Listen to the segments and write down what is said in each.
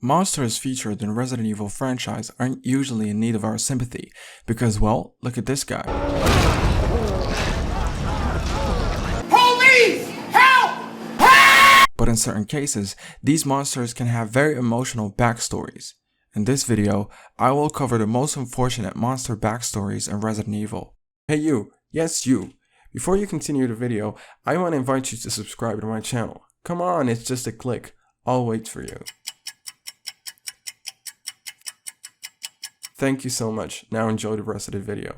Monsters featured in Resident Evil franchise aren't usually in need of our sympathy because, well, look at this guy. Police! Help! But in certain cases, these monsters can have very emotional backstories. In this video, I will cover the most unfortunate monster backstories in Resident Evil. Hey you, yes you. Before you continue the video, I want to invite you to subscribe to my channel. Come on, it's just a click. I'll wait for you. Thank you so much. Now enjoy the rest of the video.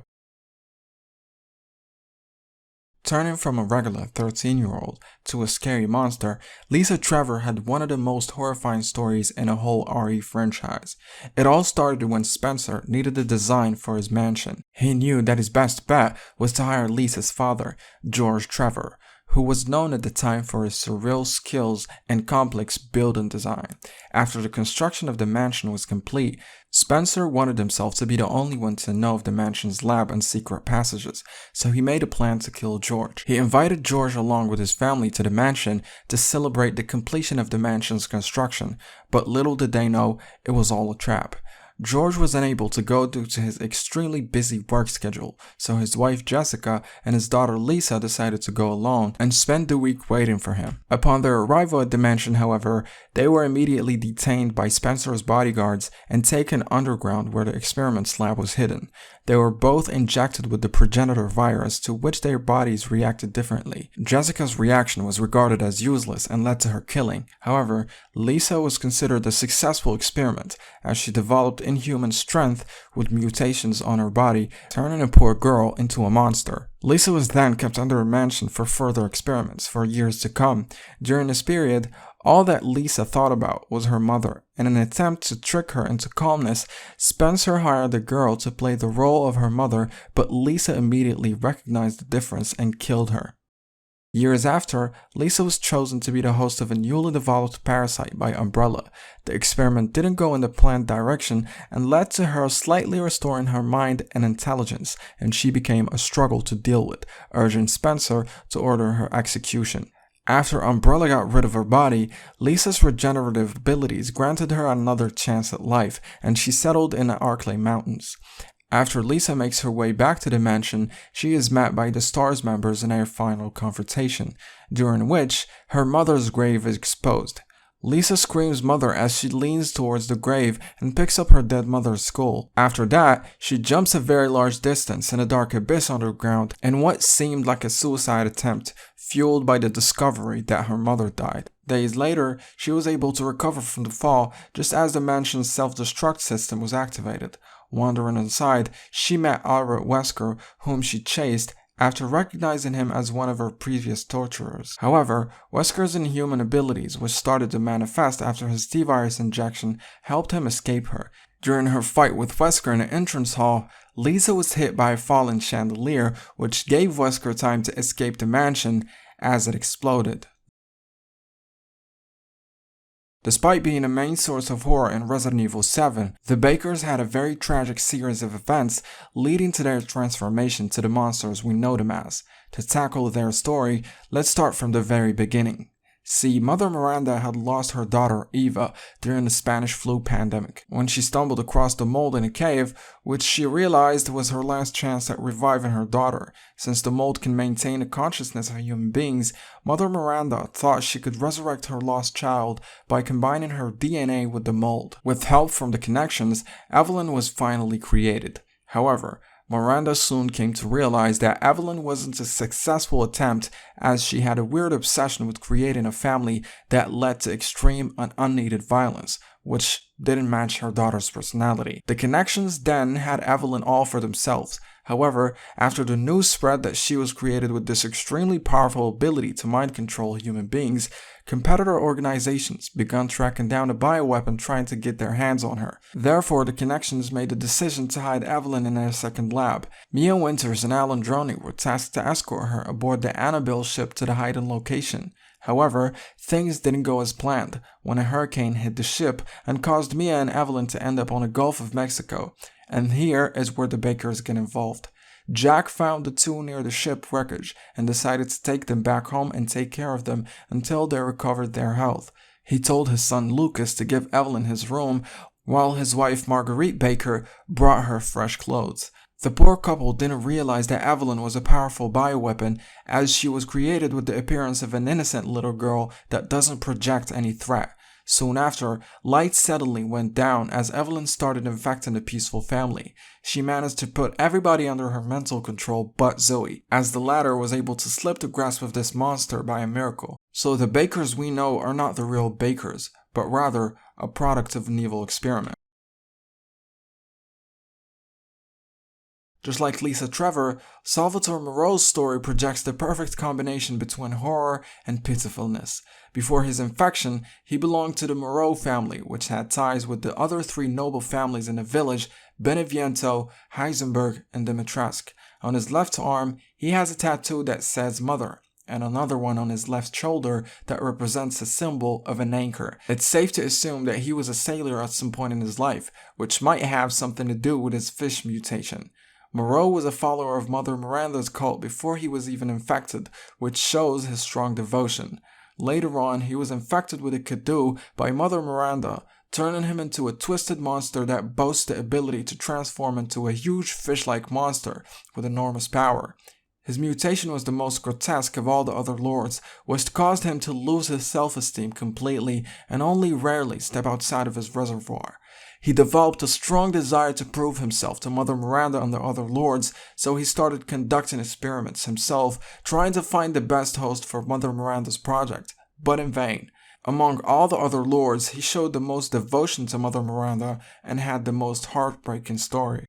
Turning from a regular 13-year-old to a scary monster, Lisa Trevor had one of the most horrifying stories in a whole RE franchise. It all started when Spencer needed a design for his mansion. He knew that his best bet was to hire Lisa's father, George Trevor, who was known at the time for his surreal skills and complex building design. After the construction of the mansion was complete, Spencer wanted himself to be the only one to know of the mansion's lab and secret passages, so he made a plan to kill George. He invited George along with his family to the mansion to celebrate the completion of the mansion's construction, but little did they know it was all a trap. George was unable to go due to his extremely busy work schedule, so his wife Jessica and his daughter Lisa decided to go alone and spend the week waiting for him. Upon their arrival at the mansion, however, they were immediately detained by Spencer's bodyguards and taken underground where the experiments lab was hidden. They were both injected with the progenitor virus, to which their bodies reacted differently. Jessica's reaction was regarded as useless and led to her killing. However, Lisa was considered a successful experiment, as she developed inhuman strength with mutations on her body, turning a poor girl into a monster. Lisa was then kept under a mansion for further experiments for years to come. During this period, all that Lisa thought about was her mother. In an attempt to trick her into calmness, Spencer hired the girl to play the role of her mother, but Lisa immediately recognized the difference and killed her. Years after, Lisa was chosen to be the host of a newly developed parasite by Umbrella. The experiment didn't go in the planned direction and led to her slightly restoring her mind and intelligence, and she became a struggle to deal with, urging Spencer to order her execution. After Umbrella got rid of her body, Lisa's regenerative abilities granted her another chance at life, and she settled in the Arklay Mountains. After Lisa makes her way back to the mansion, she is met by the STARS members in their final confrontation, during which her mother's grave is exposed. Lisa screams mother as she leans towards the grave and picks up her dead mother's skull. After that, she jumps a very large distance in a dark abyss underground in what seemed like a suicide attempt, fueled by the discovery that her mother died. Days later, she was able to recover from the fall just as the mansion's self-destruct system was activated. Wandering inside, she met Albert Wesker, whom she chased after recognizing him as one of her previous torturers. However, Wesker's inhuman abilities, which started to manifest after his T-virus injection, helped him escape her. During her fight with Wesker in the entrance hall, Lisa was hit by a falling chandelier, which gave Wesker time to escape the mansion as it exploded. Despite being a main source of horror in Resident Evil 7, the Bakers had a very tragic series of events leading to their transformation to the monsters we know them as. To tackle their story, let's start from the very beginning. See, Mother Miranda had lost her daughter Eva during the Spanish flu pandemic, when she stumbled across the mold in a cave, which she realized was her last chance at reviving her daughter. Since the mold can maintain the consciousness of human beings, Mother Miranda thought she could resurrect her lost child by combining her DNA with the mold. With help from the connections, Evelyn was finally created. However, Miranda soon came to realize that Evelyn wasn't a successful attempt, as she had a weird obsession with creating a family that led to extreme and unneeded violence, which didn't match her daughter's personality. The connections then had Evelyn all for themselves. However, after the news spread that she was created with this extremely powerful ability to mind control human beings, competitor organizations began tracking down a bioweapon trying to get their hands on her. Therefore, the connections made the decision to hide Evelyn in their second lab. Mia Winters and Alan Droney were tasked to escort her aboard the Annabelle ship to the hidden location. However, things didn't go as planned when a hurricane hit the ship and caused Mia and Evelyn to end up on the Gulf of Mexico. And here is where the Bakers get involved. Jack found the two near the ship wreckage and decided to take them back home and take care of them until they recovered their health. He told his son Lucas to give Evelyn his room, while his wife Marguerite Baker brought her fresh clothes. The poor couple didn't realize that Evelyn was a powerful bioweapon, as she was created with the appearance of an innocent little girl that doesn't project any threat. Soon after, lights suddenly went down as Evelyn started infecting the peaceful family. She managed to put everybody under her mental control but Zoe, as the latter was able to slip the grasp of this monster by a miracle. So the Bakers we know are not the real Bakers, but rather a product of an evil experiment. Just like Lisa Trevor, Salvatore Moreau's story projects the perfect combination between horror and pitifulness. Before his infection, he belonged to the Moreau family, which had ties with the other three noble families in the village: Beneviento, Heisenberg, and Dimitrescu. On his left arm, he has a tattoo that says Mother, and another one on his left shoulder that represents a symbol of an anchor. It's safe to assume that he was a sailor at some point in his life, which might have something to do with his fish mutation. Moreau was a follower of Mother Miranda's cult before he was even infected, which shows his strong devotion. Later on, he was infected with a Kadu by Mother Miranda, turning him into a twisted monster that boasts the ability to transform into a huge fish-like monster with enormous power. His mutation was the most grotesque of all the other lords, which caused him to lose his self-esteem completely and only rarely step outside of his reservoir. He developed a strong desire to prove himself to Mother Miranda and the other lords, so he started conducting experiments himself, trying to find the best host for Mother Miranda's project, but in vain. Among all the other lords, he showed the most devotion to Mother Miranda and had the most heartbreaking story.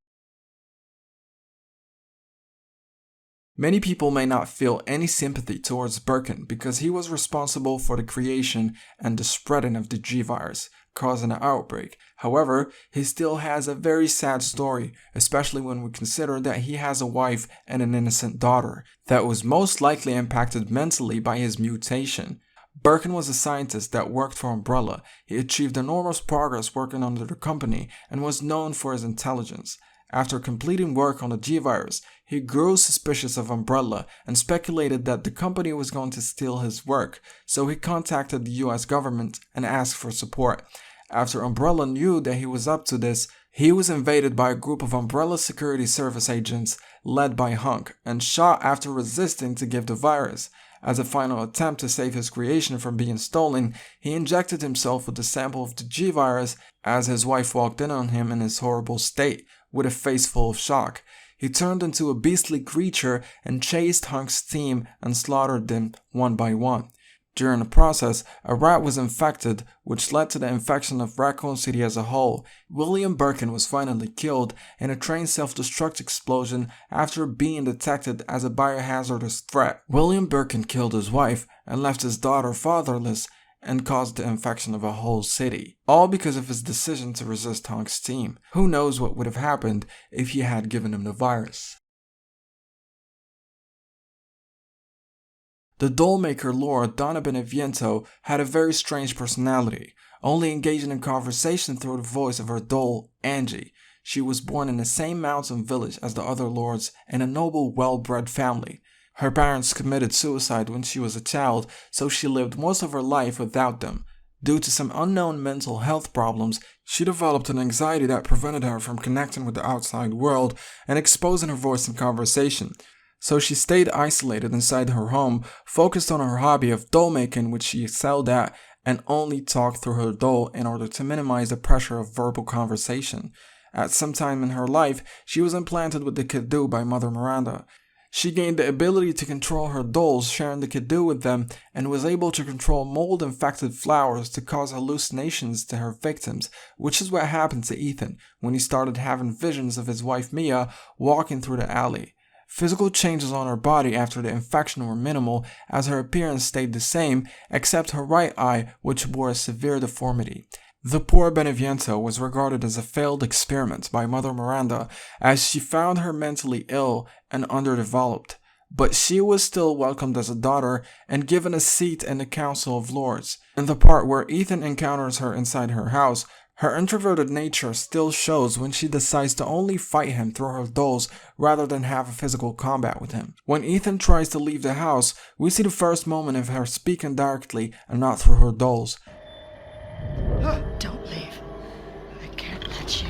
Many people may not feel any sympathy towards Birkin because he was responsible for the creation and the spreading of the G-virus, causing an outbreak. However, he still has a very sad story, especially when we consider that he has a wife and an innocent daughter that was most likely impacted mentally by his mutation. Birkin was a scientist that worked for Umbrella. He achieved enormous progress working under the company and was known for his intelligence. After completing work on the G-virus, he grew suspicious of Umbrella and speculated that the company was going to steal his work, so he contacted the US government and asked for support. After Umbrella knew that he was up to this, he was invaded by a group of Umbrella Security Service agents led by Hunk and shot after resisting to give the virus. As a final attempt to save his creation from being stolen, he injected himself with a sample of the G-virus as his wife walked in on him in his horrible state, with a face full of shock. He turned into a beastly creature and chased Hunk's team and slaughtered them one by one. During the process, a rat was infected, which led to the infection of Raccoon City as a whole. William Birkin was finally killed in a train self-destruct explosion after being detected as a biohazardous threat. William Birkin killed his wife and left his daughter fatherless and caused the infection of a whole city, all because of his decision to resist Hunk's team. Who knows what would have happened if he had given him the virus. The doll maker Lord Donna Beneviento had a very strange personality, only engaging in conversation through the voice of her doll, Angie. She was born in the same mountain village as the other lords in a noble, well-bred family. Her parents committed suicide when she was a child, so she lived most of her life without them. Due to some unknown mental health problems, she developed an anxiety that prevented her from connecting with the outside world and exposing her voice in conversation. So she stayed isolated inside her home, focused on her hobby of doll making, which she excelled at, and only talked through her doll in order to minimize the pressure of verbal conversation. At some time in her life, she was implanted with the Kidoo by Mother Miranda. She gained the ability to control her dolls, sharing the Kidoo with them, and was able to control mold-infected flowers to cause hallucinations to her victims, which is what happened to Ethan when he started having visions of his wife Mia walking through the alley. Physical changes on her body after the infection were minimal, as her appearance stayed the same, except her right eye, which bore a severe deformity. The poor Beneviento was regarded as a failed experiment by Mother Miranda, as she found her mentally ill and underdeveloped. But she was still welcomed as a daughter and given a seat in the Council of Lords. In the part where Ethan encounters her inside her house, her introverted nature still shows when she decides to only fight him through her dolls rather than have a physical combat with him. When Ethan tries to leave the house, we see the first moment of her speaking directly and not through her dolls. Don't leave. I can't let you.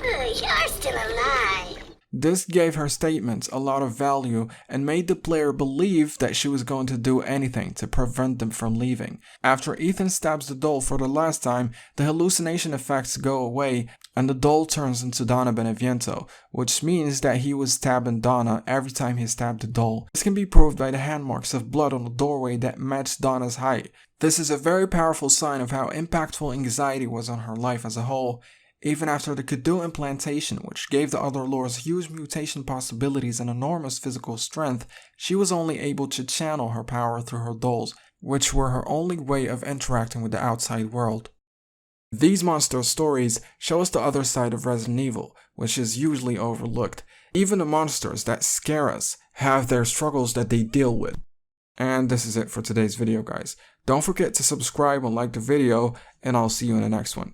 You're still alive. This gave her statements a lot of value and made the player believe that she was going to do anything to prevent them from leaving. After Ethan stabs the doll for the last time, the hallucination effects go away and the doll turns into Donna Beneviento, which means that he was stabbing Donna every time he stabbed the doll. This can be proved by the hand marks of blood on the doorway that matched Donna's height. This is a very powerful sign of how impactful anxiety was on her life as a whole. Even after the Kudu implantation, which gave the other lords huge mutation possibilities and enormous physical strength, she was only able to channel her power through her dolls, which were her only way of interacting with the outside world. These monster stories show us the other side of Resident Evil, which is usually overlooked. Even the monsters that scare us have their struggles that they deal with. And this is it for today's video, guys. Don't forget to subscribe and like the video, and I'll see you in the next one.